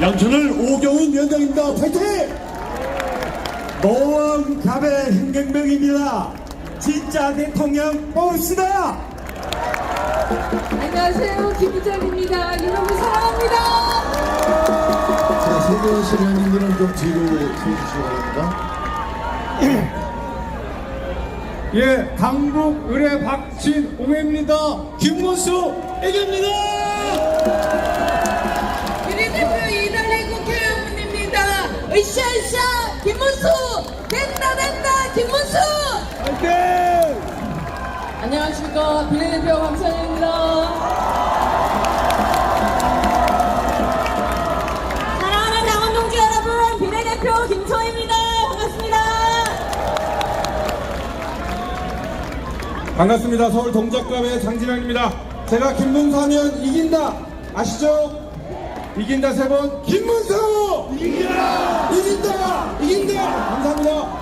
양천을 오경훈 위원장입니다. 파이팅! 노원갑의 행경명입니다. 진짜 대통령 뽑읍시다. 안녕하세요, 김부장입니다. 여러분 사랑합니다. 자, 세계시 의원님들은 좀 뒤로 서주시기 바랍니다. 예, 강북 의뢰 박진홍입니다. 김문수 애기입니다. 비례대표 이달래 국회의원입니다. 으쌰으쌰 김문수 된다 김문수. 화이팅! 안녕하십니까, 비례대표 강선영입니다. 사랑하는 당원 동지 여러분, 비례대표 김초입니다. 반갑습니다. 반갑습니다. 서울 동작갑의 장진환입니다. 제가 김문수 하면 이긴다 아시죠? 이긴다 세 번 김문수! 이긴다! 이긴다! 이긴다! 감사합니다.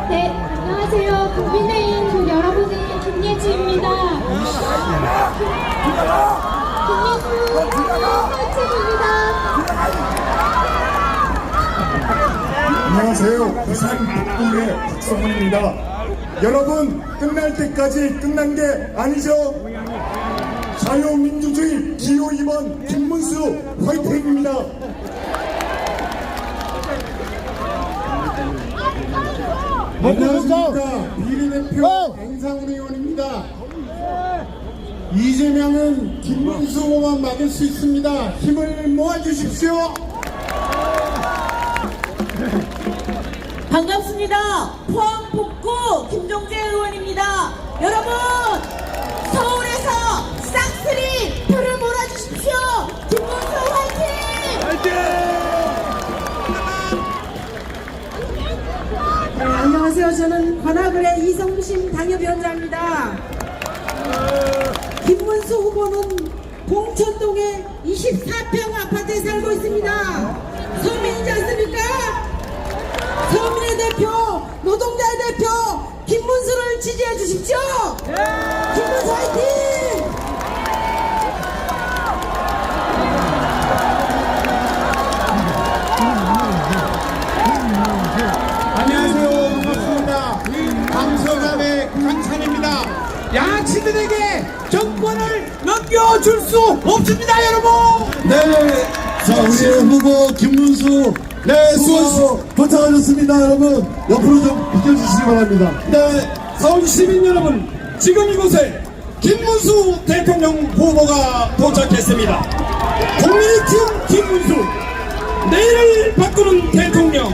네, 안녕하세요. 국민의힘 여러분의 김예지입니다. 김예주 꿀팁입니다. 안녕하세요. 부산 북구의 박성훈입니다. 여러분, 끝날 때까지 끝난 게 아니죠? 자유민주주의 기호 2번 김문수 화이팅입니다. 안녕하십니까. 비례대표 안상훈 의원입니다. 이재명은 김문수 후보만 막을 수 있습니다. 힘을 모아주십시오. 반갑습니다. 포항 북구 김종재 의원입니다. 여러분, 서울에서 싹쓸이 표를 몰아주십시오. 김문수 화이팅! 네, 안녕하세요. 저는 관악을의 이성심 당협위원장입니다. 김문수 후보는 봉천동의 24평 아파트에 살고 있습니다. 서민이지 않습니까? 서민의 대표, 노동자의 대표 김문수를 지지해 주십시오. 김문수 화이팅! 안녕하세요. 반갑습니다. 강서갑의 강찬입니다. 양아치들에게 정권을 넘겨줄 수 없습니다, 여러분. 네, 자, 우리 후보 김문수 수고 도착하셨습니다. 여러분, 옆으로 좀 비켜주시기 바랍니다. 네, 서울 시민 여러분, 지금 이곳에 김문수 대통령 후보가 도착했습니다. 국민이 키운 김문수, 내일을 바꾸는 대통령.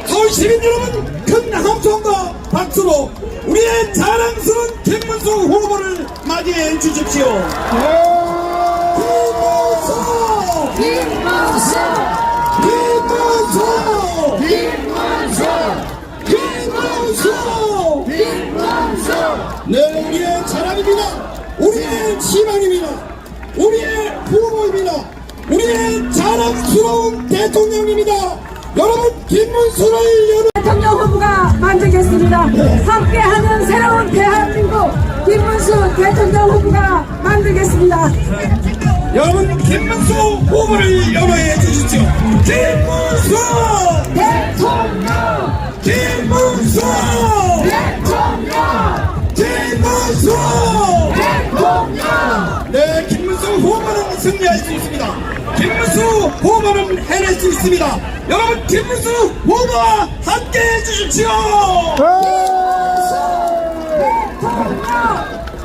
서울 시민 여러분, 큰 함성과 박수로 우리의 자랑스러운 김문수 후보를 맞이해 주십시오. 김문수! 김문수! 김문수! 김문수! 김문수! 김문수! 네, 우리의 자랑입니다. 우리의 희망입니다. 우리의 후보입니다. 우리의 자랑스러운 대통령입니다. 여러분, 김문수를 대통령 후보가 만들겠습니다. 함께하는 새로운 대한민국 김문수 대통령 후보가 만들겠습니다. 여러분, 김문수 후보를 연호해 주십시오. 김문수! 대통령! 김문수! 대통령! 김문수! 대통령! 네, 김문수 후보는 승리할 수 있습니다. 김문수 후보는 해낼 수 있습니다. 여러분, 김문수 후보와 함께 해주십시오.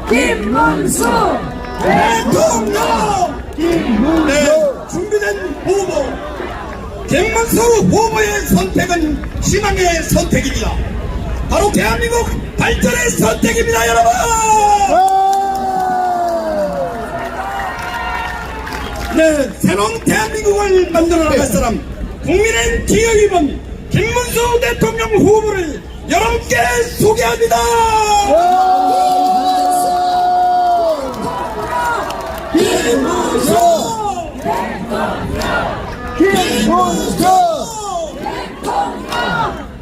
김문수! 대통령! 네, 준비된 후보. 김문수 후보의 선택은 희망의 선택입니다. 바로 대한민국 발전의 선택입니다, 여러분. 네, 새로운 대한민국을 만들어 나갈 사람, 국민의 기억이번 김문수 대통령 후보를 여러분께 소개합니다. 김문수! 김문수!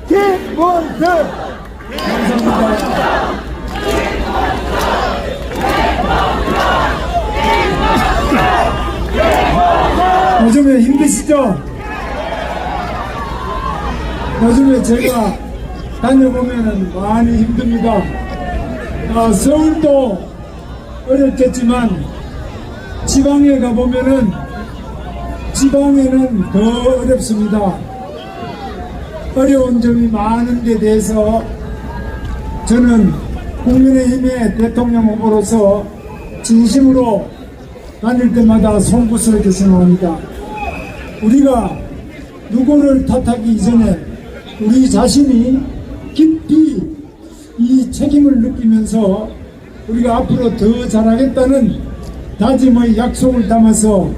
김문수! 요즘에 제가 다녀보면은 많이 힘듭니다. 서울도 어렵겠지만 지방에 가보면은 지방에는 더 어렵습니다. 어려운 점이 많은 데 대해서 저는 국민의힘의 대통령 후보로서 진심으로 다닐 때마다 송구스럽게 생각합니다. 우리가 누구를 탓하기 이전에 우리 자신이 깊이 이 책임을 느끼면서 우리가 앞으로 더 잘하겠다는 다짐의 약속을 담아서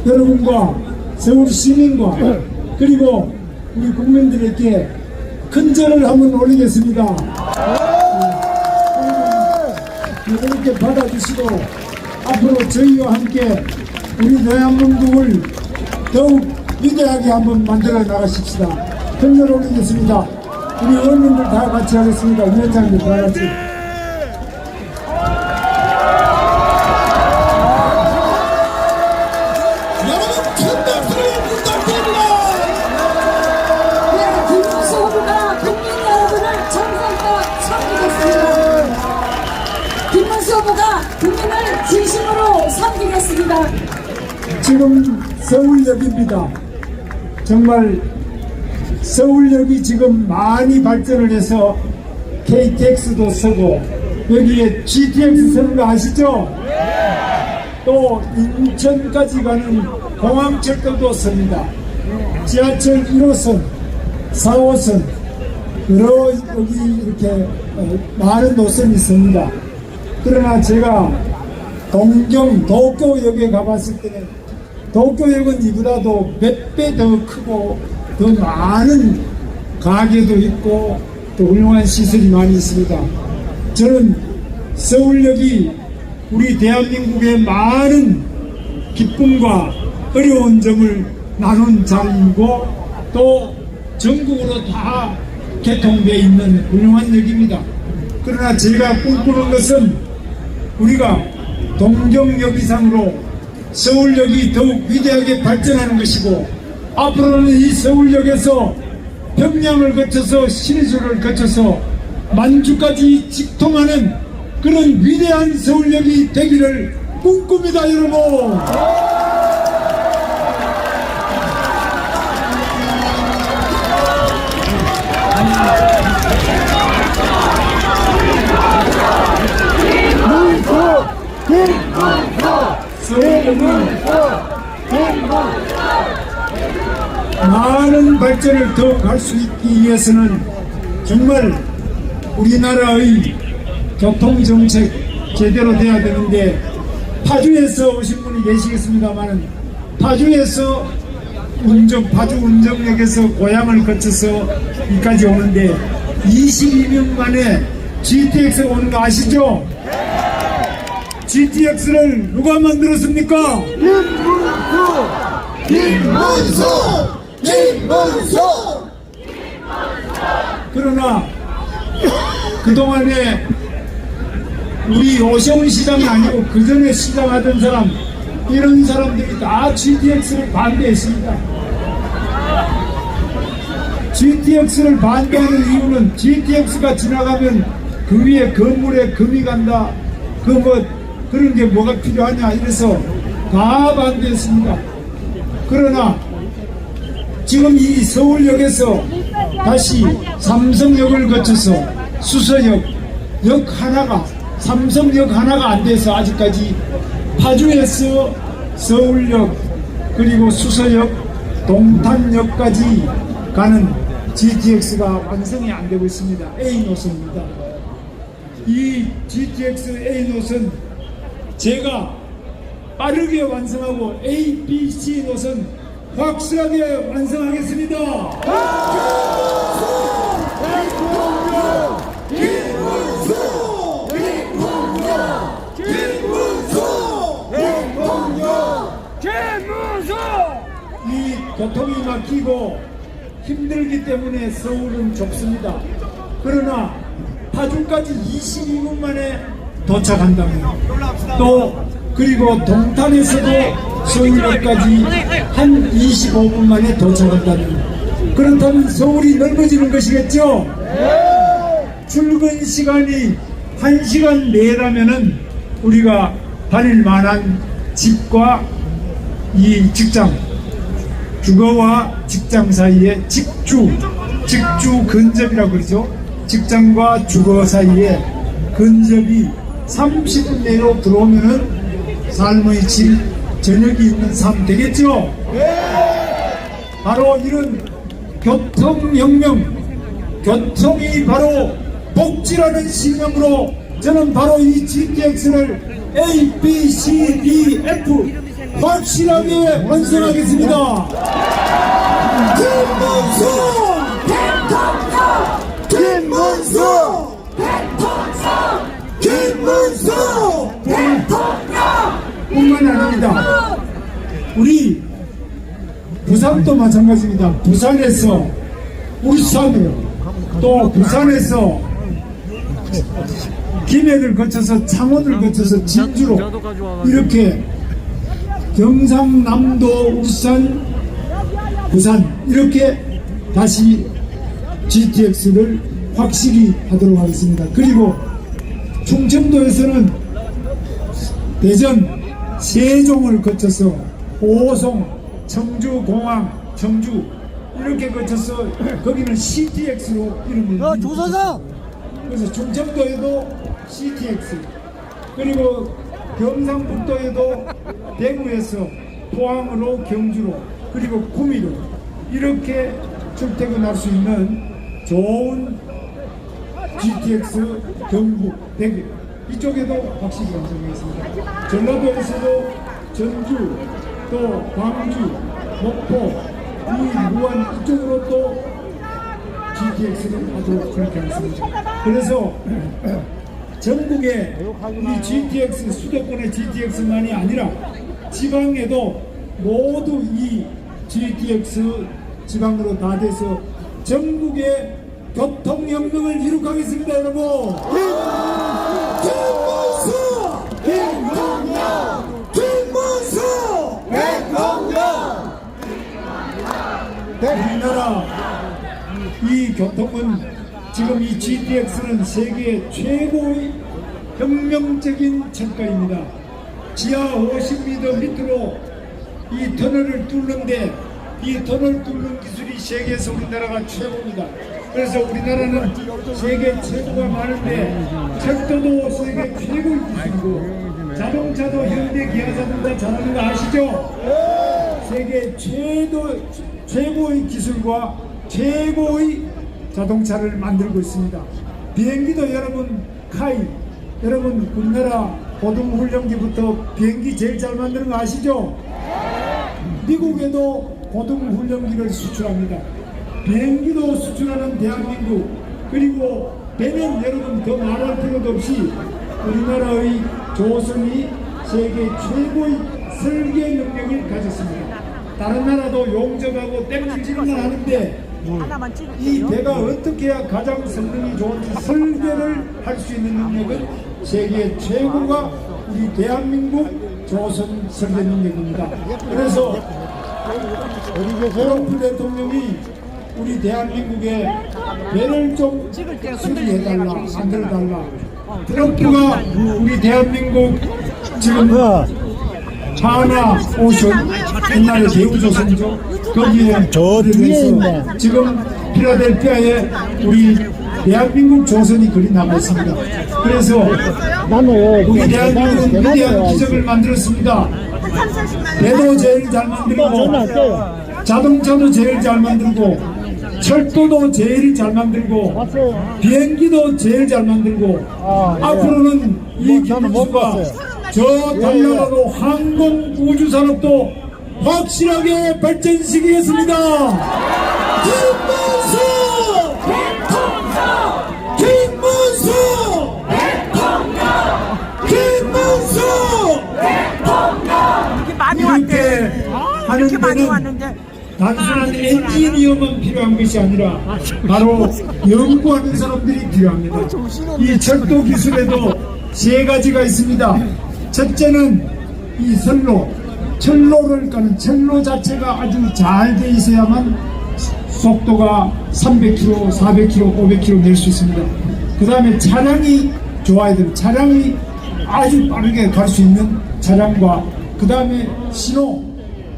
여러분과 서울 시민과 그리고 우리 국민들에게 큰 절을 한번 올리겠습니다. 이렇게 받아주시고 앞으로 저희와 함께 우리 대한민국을 더욱 위대하게 한번 만들어 나가십시다. 큰 절 올리겠습니다. 우리 의원님들 다 같이 하겠습니다. 위원장님 다 같이. 여러분 큰 박수로 부탁드립니다. 네, 김문수 후보가 국민 여러분을 정성껏 섬기겠습니다. 김문수 후보가 국민을 진심으로 섬기겠습니다. 지금 서울역입니다. 정말 서울역이 지금 많이 발전을 해서 KTX도 쓰고 여기에 GTX 쓰는 거 아시죠? 또 인천까지 가는 공항철도도 씁니다. 지하철 1호선, 4호선 여러 여기 이렇게 많은 노선이 있습니다. 그러나 제가 동경 도쿄역에 가봤을 때는 도쿄역은 이보다도 몇 배 더 크고 더 많은 가게도 있고 또 훌륭한 시설이 많이 있습니다. 저는 서울역이 우리 대한민국의 많은 기쁨과 어려운 점을 나눈 자리이고 또 전국으로 다 개통되어 있는 훌륭한 역입니다. 그러나 제가 꿈꾸는 것은 우리가 동경역 이상으로 서울역이 더욱 위대하게 발전하는 것이고 앞으로는 이 서울역에서 평양을 거쳐서 신의주를 거쳐서 만주까지 직통하는 그런 위대한 서울역이 되기를 꿈꿉니다, 여러분. 서울역은 많은 발전을 더 갈 수 있기 위해서는 정말 우리나라의 교통정책 제대로 돼야 되는데 파주에서 오신 분이 계시겠습니다만 파주에서 파주 운정역에서 고향을 거쳐서 여기까지 오는데 22년 만에 GTX 오는 거 아시죠? GTX를 누가 만들었습니까? 김문수! 그러나 그동안에 우리 오세훈 시장이 아니고 그 전에 시장하던 사람 이런 사람들이 다 GTX를 반대했습니다. GTX를 반대하는 이유는 GTX가 지나가면 그 위에 건물에 금이 간다. 그런 게 뭐가 필요하냐 이래서 다 반대했습니다. 그러나 지금 이 서울역에서 다시 삼성역을 거쳐서 수서역, 삼성역 하나가 안 돼서 아직까지 파주에서 서울역 그리고 수서역, 동탄역까지 가는 GTX가 완성이 안 되고 있습니다. A 노선입니다. 이 GTX A 노선 제가 빠르게 완성하고 A, B, C 노선 확실하게 완성하겠습니다. 이 교통이 막히고 힘들기 때문에 서울은 좁습니다. 그러나 파주까지 22분 만에 도착한다면 또 그리고 동탄에서도 서울역까지 한 25분 만에 도착한다면 그렇다면 서울이 넓어지는 것이겠죠? 출근 시간이 1시간 내라면은 우리가 다닐 만한 집과 이 직장, 주거와 직장 사이에 직주 근접이라고 그러죠. 직장과 주거 사이에 근접이 30분 내로 들어오면은 삶의 질, 저녁이 있는 삶 되겠죠? 바로 이런 교통혁명, 교통이 바로 복지라는 신념으로 저는 바로 이 GTX를 A, B, C, D, F 확실하게 완성하겠습니다. 김문수! 김문수! 김문수! 뿐만 아닙니다. 우리 부산도 마찬가지입니다. 부산에서 울산으로 또 부산에서 김해를 거쳐서 창원을 거쳐서 진주로 이렇게 경상남도 울산 부산 이렇게 다시 GTX를 확실히 하도록 하겠습니다. 그리고 충청도에서는 대전 세종을 거쳐서 오송 청주 공항 청주 이렇게 거쳐서 거기는 CTX로 이름을 조사장! 그래서 충청도에도 CTX 그리고 경상북도에도 대구에서 포항으로 경주로 그리고 구미로 이렇게 출퇴근할 수 있는 좋은 GTX 경북 대구 이쪽에도 확실히 완성하겠습니다. 전라도에서도 전주 또 광주 목포 이 무안 이쪽으로 또 GTX를 하도록 그렇게 하겠습니다. 그래서 전국에 이 GTX 수도권의 GTX만이 아니라 지방에도 모두 이 GTX 지방으로 다 돼서 전국의 교통혁명을 이룩하겠습니다. 여러분 김문수! 김동영! 김문수! 대통령! 우리나라 이 교통은 지금 이 GTX는 세계 최고의 혁명적인 철가입니다. 지하 50m 밑으로 이 터널을 뚫는데 이 터널 뚫는 기술이 세계에서 우리나라가 최고입니다. 그래서 우리나라는 세계 최고가 많은데 철도도 세계 최고의 기술이고 자동차도 현대 기아 자동차 잘하는 거 아시죠? 세계 최고의 기술과 최고의 자동차를 만들고 있습니다. 비행기도 여러분 카이 여러분 우리나라 고등훈련기부터 비행기 제일 잘 만드는 거 아시죠? 미국에도 고등훈련기를 수출합니다. 비행기도 수출하는 대한민국 그리고 배는 여러분 더 말할 필요도 없이 우리나라의 조선이 세계 최고의 설계 능력을 가졌습니다. 다른 나라도 용접하고 땜질질만 하는데 이 배가 어떻게 해야 가장 성능이 좋은지 설계를 할 수 있는 능력은 세계 최고가 우리 대한민국 조선 설계 능력입니다. 그래서 트럼프 대통령이 우리 대한민국에 배를 좀 수리해달라 만들어달라 트럼프가 우리 대한민국 지금 하나 오션 옛날에 대우조선이죠. 거기에 저 뒤에 있네. 지금 필라델피아에 우리 대한민국 조선이 그리 남아 있습니다. 그래서 우리 대한민국은 위대한 기적을 만들었습니다. 배도 제일 잘 만들고 자동차도 제일 잘 만들고 철도도 제일 잘 만들고 비행기도 제일 잘 만들고 앞으로는 이 기술과 저 달나라로 항공 우주 산업도 확실하게 발전시키겠습니다. 김문수! 김문수! 김문수! 이렇게 하는 데는 단순한 엔지니어만 필요한 것이 아니라 바로 연구하는 사람들이 필요합니다. 이 철도 기술에도 세 가지가 있습니다. 첫째는 이 철로를 까는 철로 자체가 아주 잘 돼 있어야만 속도가 300km, 400km, 500km 낼 수 있습니다. 그 다음에 차량이 좋아야 됩니다. 차량이 아주 빠르게 갈 수 있는 차량과 그 다음에 신호,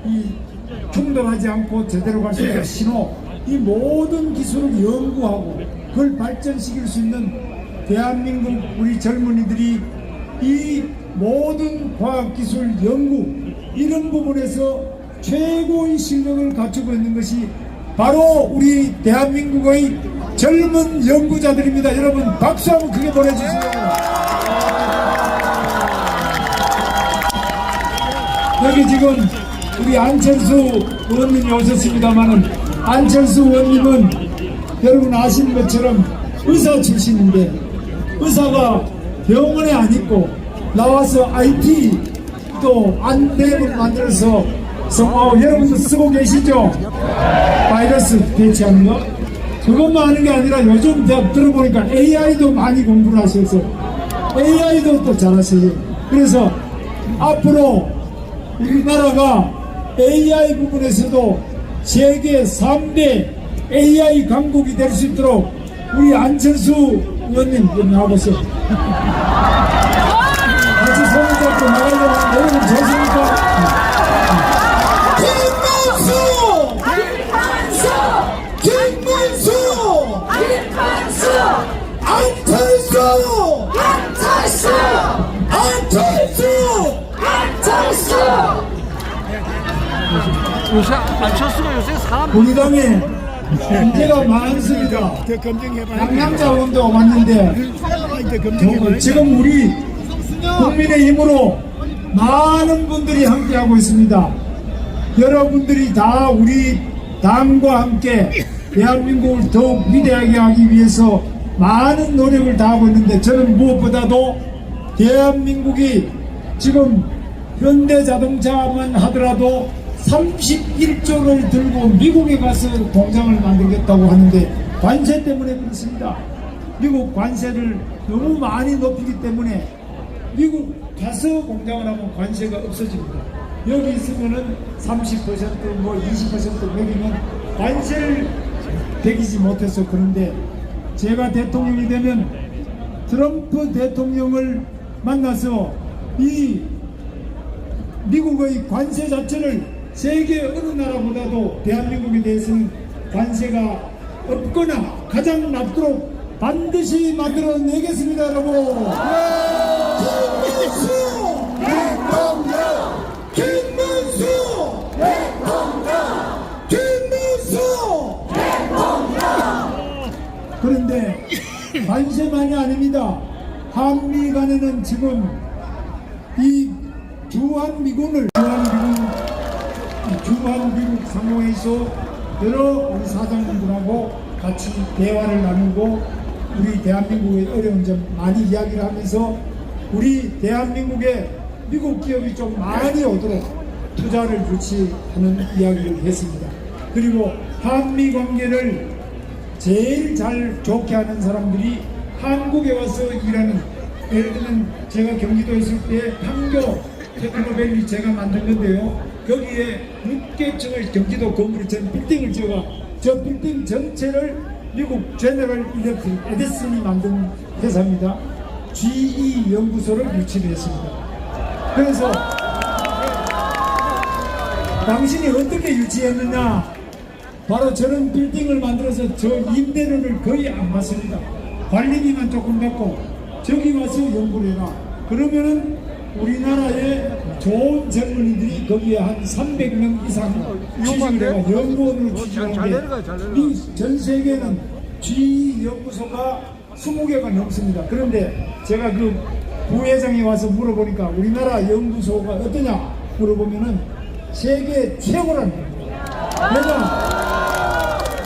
이 충돌하지 않고 제대로 갈 수 있는 신호, 이 모든 기술을 연구하고 그걸 발전시킬 수 있는 대한민국 우리 젊은이들이 이 모든 과학기술 연구 이런 부분에서 최고의 실력을 갖추고 있는 것이 바로 우리 대한민국의 젊은 연구자들입니다. 여러분 박수 한번 크게 보내주세요. 여기 지금 우리 안철수 의원님이 오셨습니다만은 안철수 의원님은 여러분 아시는 것처럼 의사 출신인데 의사가 병원에 안 있고 나와서 IT 또 안대를 만들어서 여러분도 쓰고 계시죠? 바이러스 대체하는 거 그것만 하는 게 아니라 요즘 제가 들어보니까 AI도 많이 공부를 하셔서 AI도 또 잘하세요. 그래서 앞으로 우리나라가 AI 부분에서도 세계 3대 AI 강국이 될 수 있도록 우리 안철수 의원님 여기 나와보세요. 같이 손을 잡고 나가려면 여러분 좋습니까? 김문수 안철수 요새 안철수가 요새 사람 우리 당에 문제가 많습니다. 양양자 의원도 왔는데 지금 우리 국민의힘으로 많은 분들이 함께하고 있습니다. 여러분들이 다 우리 당과 함께 대한민국을 더욱 위대하게 하기 위해서 많은 노력을 다하고 있는데 저는 무엇보다도 대한민국이 지금 현대자동차만 하더라도 31조를 들고 미국에 가서 공장을 만들겠다고 하는데 관세 때문에 그렇습니다. 미국 관세를 너무 많이 높이기 때문에 미국 가서 공장을 하면 관세가 없어집니다. 여기 있으면은 30% 뭐 20% 매기면 관세를 매기지 못해서 그런데 제가 대통령이 되면 트럼프 대통령을 만나서 이 미국의 관세 자체를 세계 어느 나라보다도 대한민국에 대해서는 관세가 없거나 가장 낮도록 반드시 만들어내겠습니다, 여러분. 그런데 관세만이 아닙니다. 한미 간에는 지금 이 주한미군 미국 상호에서 여러 우리 사장님들하고 같이 대화를 나누고 우리 대한민국의 어려운 점 많이 이야기를 하면서 우리 대한민국에 미국 기업이 좀 많이 오도록 투자를 유치하는 이야기를 했습니다. 그리고 한미 관계를 제일 잘 좋게 하는 사람들이 한국에 와서 일하는, 예를 들면 제가 경기도에 있을 때 판교 테크노밸리 제가 만든 건데요. 거기에 6개층을 경기도 건물을 전 빌딩을 지어가 저 빌딩 전체를 미국 제너럴 일렉트릭 에디슨이 만든 회사입니다. GE 연구소를 유치를 했습니다. 그래서 당신이 어떻게 유치했느냐? 바로 저런 빌딩을 만들어서 저 임대료를 거의 안 받습니다. 관리비만 조금 받고 저기 와서 연구를 해라. 그러면은 우리나라의 좋은 젊은이들이 거기에 한 300명 이상 취직을 해가 연구원으로 취직하는데 전 세계는 GE 연구소가 20개가 넘습니다. 그런데 제가 그 부회장이 와서 물어보니까 우리나라 연구소가 어떠냐 물어보면은 세계 최고라는 겁니다. 왜냐?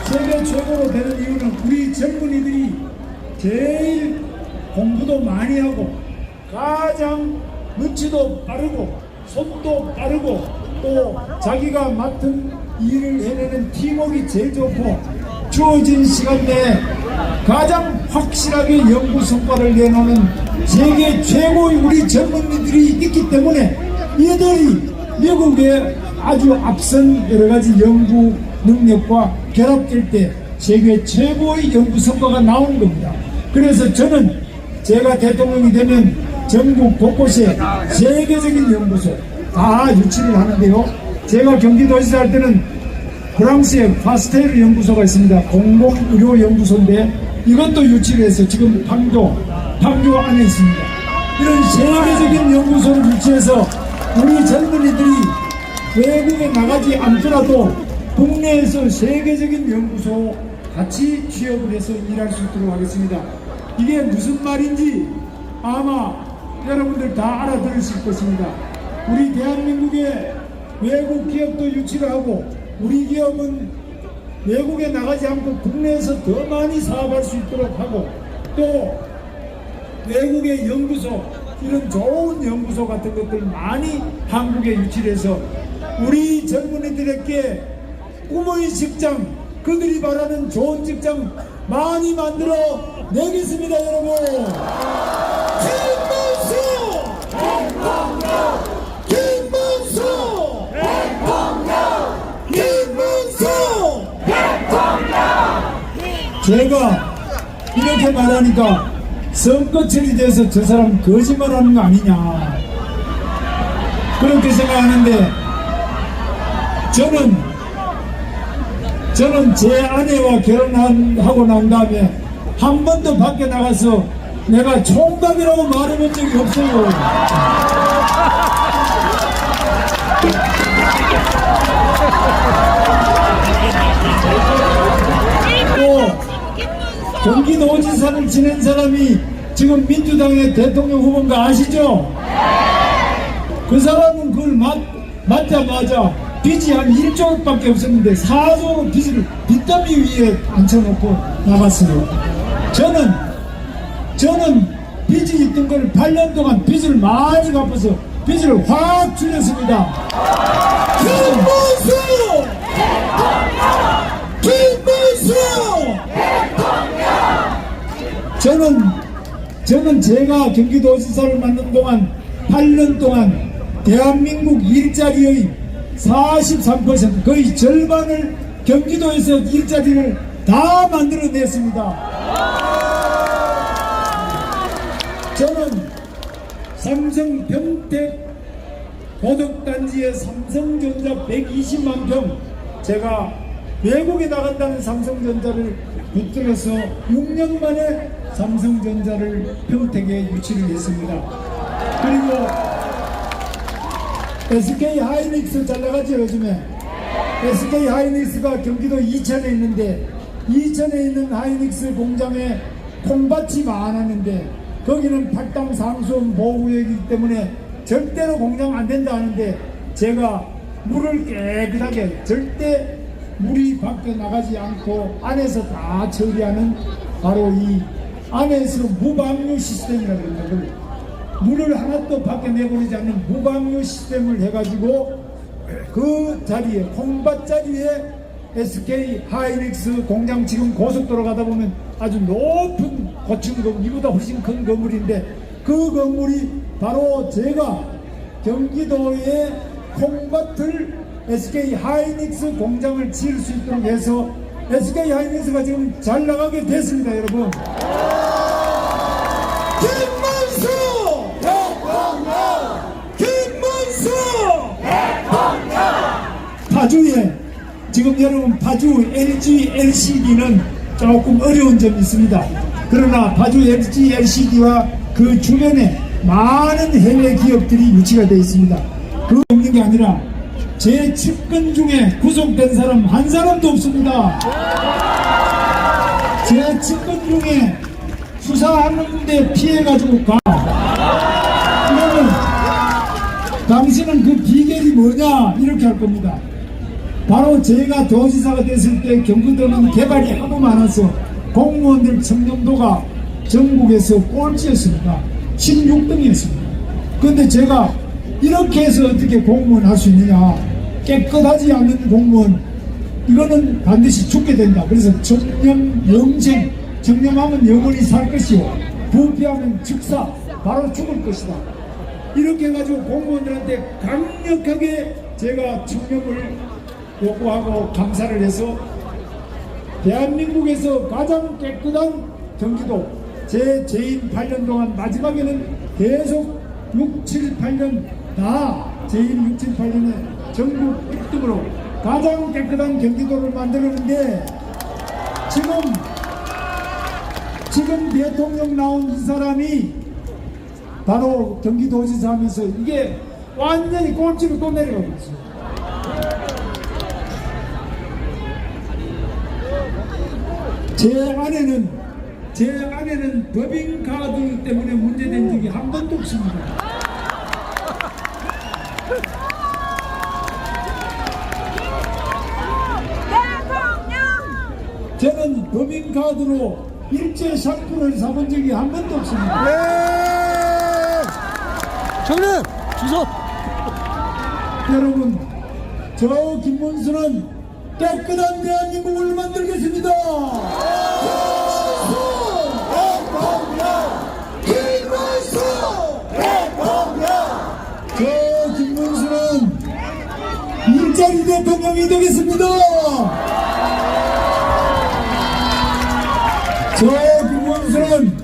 세계 최고로 되는 이유는 우리 젊은이들이 제일 공부도 많이 하고 가장 눈치도 빠르고 손도 빠르고 또 자기가 맡은 일을 해내는 팀워크가 제일 좋고 주어진 시간 내에 가장 확실하게 연구 성과를 내놓는 세계 최고의 우리 젊은이들이 있기 때문에 이들이 미국의 아주 앞선 여러가지 연구 능력과 결합될 때 세계 최고의 연구 성과가 나오는 겁니다. 그래서 저는 제가 대통령이 되면 전국 곳곳에 세계적인 연구소 다 유치를 하는데요. 제가 경기도지사 할 때는 프랑스의 파스테르 연구소가 있습니다. 공공의료연구소인데 이것도 유치를 해서 지금 판교 안에 있습니다. 이런 세계적인 연구소를 유치해서 우리 젊은이들이 외국에 나가지 않더라도 국내에서 세계적인 연구소 같이 취업을 해서 일할 수 있도록 하겠습니다. 이게 무슨 말인지 아마 여러분들 다 알아들으실 것입니다. 우리 대한민국의 외국 기업도 유치를 하고 우리 기업은 외국에 나가지 않고 국내에서 더 많이 사업할 수 있도록 하고 또 외국의 연구소 이런 좋은 연구소 같은 것들 많이 한국에 유치해서 우리 젊은이들에게 꿈의 직장 그들이 바라는 좋은 직장 많이 만들어 내겠습니다. 여러분 제가 이렇게 말하니까 선거 처리돼서 저 사람 거짓말하는 거 아니냐 그렇게 생각하는데 저는 제 아내와 결혼하고 난 다음에 한 번도 밖에 나가서 내가 총각이라고 말해본 적이 없어요. 또 경기도지사를 지낸 사람이 지금 민주당의 대통령 후보인 거 아시죠? 그 사람은 그걸 맞자마자 빚이 한 1조밖에 없었는데 4조 빚을 빚더미 위에 앉혀놓고 나갔어요. 저는 빚이 있던 걸 8년 동안 빚을 많이 갚아서 빚을 확 줄였습니다. 저는 제가 경기도지사를 맡는 동안 8년 동안 대한민국 일자리의 43% 거의 절반을 경기도에서 일자리를 다 만들어냈습니다. 저는 삼성 평택 고덕단지의 삼성전자 120만 평 제가 외국에 나간다는 삼성전자를 붙들어서 6년 만에 삼성전자를 평택에 유치를 했습니다. 그리고 SK 하이닉스 잘 나가죠 요즘에. SK 하이닉스가 경기도 이천에 있는데 이천에 있는 하이닉스 공장에 콩밭이 많았는데 거기는 팔당 상수원 보호구역이기 때문에 절대로 공장 안 된다 하는데 제가 물을 깨끗하게 절대 물이 밖에 나가지 않고 안에서 다 처리하는 바로 이 안에서 무방류 시스템이라고 합니다. 물을 하나도 밖에 내보내지 않는 무방류 시스템을 해가지고 그 자리에 콩밭 자리에 SK 하이닉스 공장 지금 고속도로 가다 보면 아주 높은 고층 건물 이보다 훨씬 큰 건물인데 그 건물이 바로 제가 경기도에 콩밭을 SK 하이닉스 공장을 지을 수 있도록 해서 SK 하이닉스가 지금 잘 나가게 됐습니다. 여러분 김문수 파주에 지금 여러분 파주 LG LCD는 조금 어려운 점이 있습니다. 그러나 파주 LG LCD와 그 주변에 많은 해외 기업들이 유치가 되어 있습니다. 그거 없는 게 아니라 제 측근 중에 구속된 사람 한 사람도 없습니다. 제 측근 중에 수사하는데 피해가지고 가. 그러면 당신은 그 비결이 뭐냐 이렇게 할 겁니다. 바로 제가 도지사가 됐을 때 경기도는 개발이 하도 많아서 공무원들 청렴도가 전국에서 꼴찌였습니다. 16등이었습니다. 그런데 제가 이렇게 해서 어떻게 공무원 할 수 있느냐. 깨끗하지 않는 공무원 이거는 반드시 죽게 된다. 그래서 청렴 영생 청렴하면 영원히 살 것이요 부패하면 즉사 바로 죽을 것이다. 이렇게 해가지고 공무원들한테 강력하게 제가 청렴을 요구하고 감사를 해서 대한민국에서 가장 깨끗한 경기도 제 재임 8년 동안 마지막에는 계속 6, 7, 8년 다 재임 6, 7, 8년에 전국 1등으로 가장 깨끗한 경기도를 만들었는데 지금 대통령 나온 이 사람이 바로 경기도지사 하면서 이게 완전히 꼴찌로 또 내려가고 있어요. 제 아내는 법인카드 때문에 문제된 적이 한 번도 없습니다. 저는 법인카드로 일제 샴푸를 사본 적이 한 번도 없습니다. 정님 주소. 여러분, 저 김문수는 깨끗한 대한민국을 만들겠습니다. 저 김문수는 일자리 대통령이 되겠습니다. 저 김문수는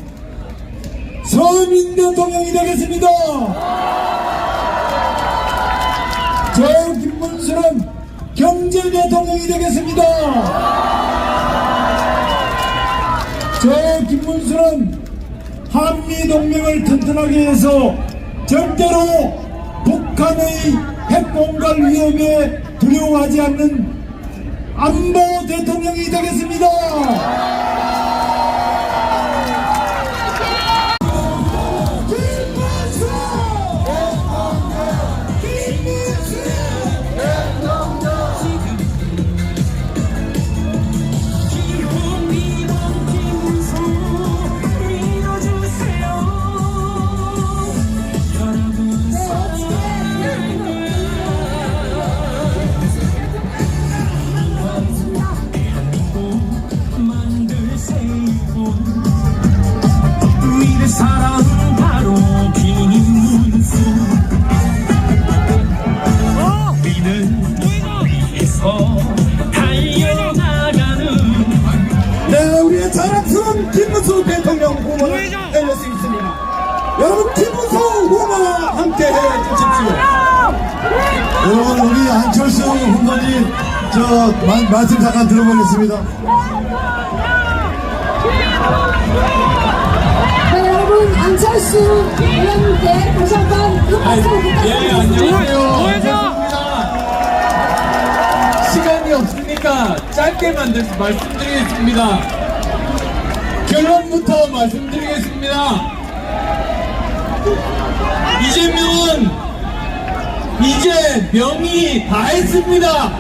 서민 대통령이 되겠습니다. 저 김문수는 경제 대통령이 되겠습니다. 저 김문수는 한미 동맹을 튼튼하게 해서 절대로 북한의 핵공갈 위협에 두려워하지 않는 안보 대통령이 되겠습니다. 김문수 대통령 후보를 내릴 수 있습니다. 여러분 김문수 후보와 함께 해주십시오. 여러분 우리 안철수 후보님 말씀 잠깐 들어보겠습니다. 네, 여러분 안철수 의원님께 다시 한번 음악으로 부탁드립니다. 시간이 없으니까 짧게 말씀드리겠습니다. 결론부터 말씀드리겠습니다. 이재명은 이제 명이 다 했습니다.